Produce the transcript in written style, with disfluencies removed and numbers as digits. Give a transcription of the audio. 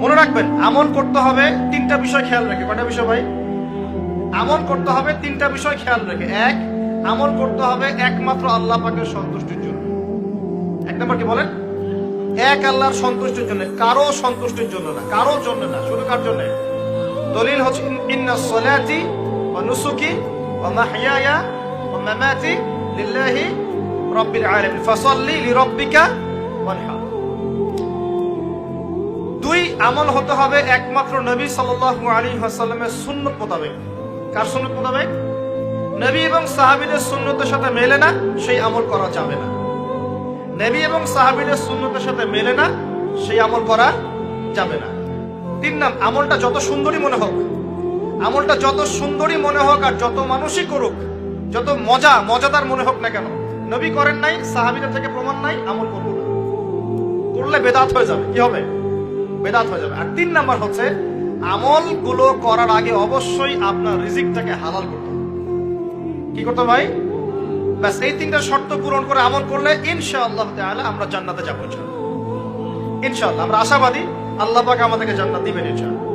মনে রাখবেন, আমল করতে হবে তিনটা বিষয় খেয়াল রেখে। কয়টা বিষয় ভাই? আমল করতে হবে তিনটা বিষয় খেয়াল রেখে। এক, আমল করতে হবে একমাত্র আল্লাহ পাকের সন্তুষ্টির জন্য। এক নম্বর কি বলেন? এক আল্লাহর সন্তুষ্টির জন্য, কারো সন্তুষ্টির জন্য না, কারো জন্য না। শুধু কার জন্য? দলিল হচ্ছে ইন্নাস সালাতি ওয়া নুসুকি ওয়া মাহইয়ায়া ওয়া মামাতি লিল্লাহি রাব্বিল আলামিন ফাসাল্লি লিরাব্বিকা ওয়ানহার। দুই, আমল হতে হবে একমাত্র নবী সাল্লাল্লাহু আলাইহি ওয়াসাল্লামের সুন্নাত মোতাবেক। কার সুন্নাত মোতাবেক? নবী এবং সাহাবীদের সুন্নতের সাথে মেলে না, সেই আমল করা যাবে না। নবী এবং সাহাবীদের সুন্নতের সাথে মেলে না, সেই আমল করা যাবে না। তিন নাম, আমলটা যত সুন্দরী মনে হোক, আমলটা যত সুন্দরী মনে হোক আর যত মানুষই করুক, যত মজাদার মনে হোক না কেন, নবী করেন নাই, সাহাবীদের থেকে প্রমাণ নাই, আমল করবো না। করলে বেদাত হয়ে যাবে। কি হবে? বেদাত হয়ে যাবে। আর তিন নাম্বার হচ্ছে, আমলগুলো করার আগে অবশ্যই আপনার রিজিকটাকে হালাল করতে হবে। কি করতে ভাই? ব্যাস এই তিনটা শর্ত পূরণ করে আমল করলে ইনশাআল্লাহ তাআলা আমরা জান্নাতে যাবো। ইনশাআল্লাহ আমরা আশাবাদী, আল্লাহ পাক আমাদেরকে জান্নাত দিবেন ইনশাআল্লাহ।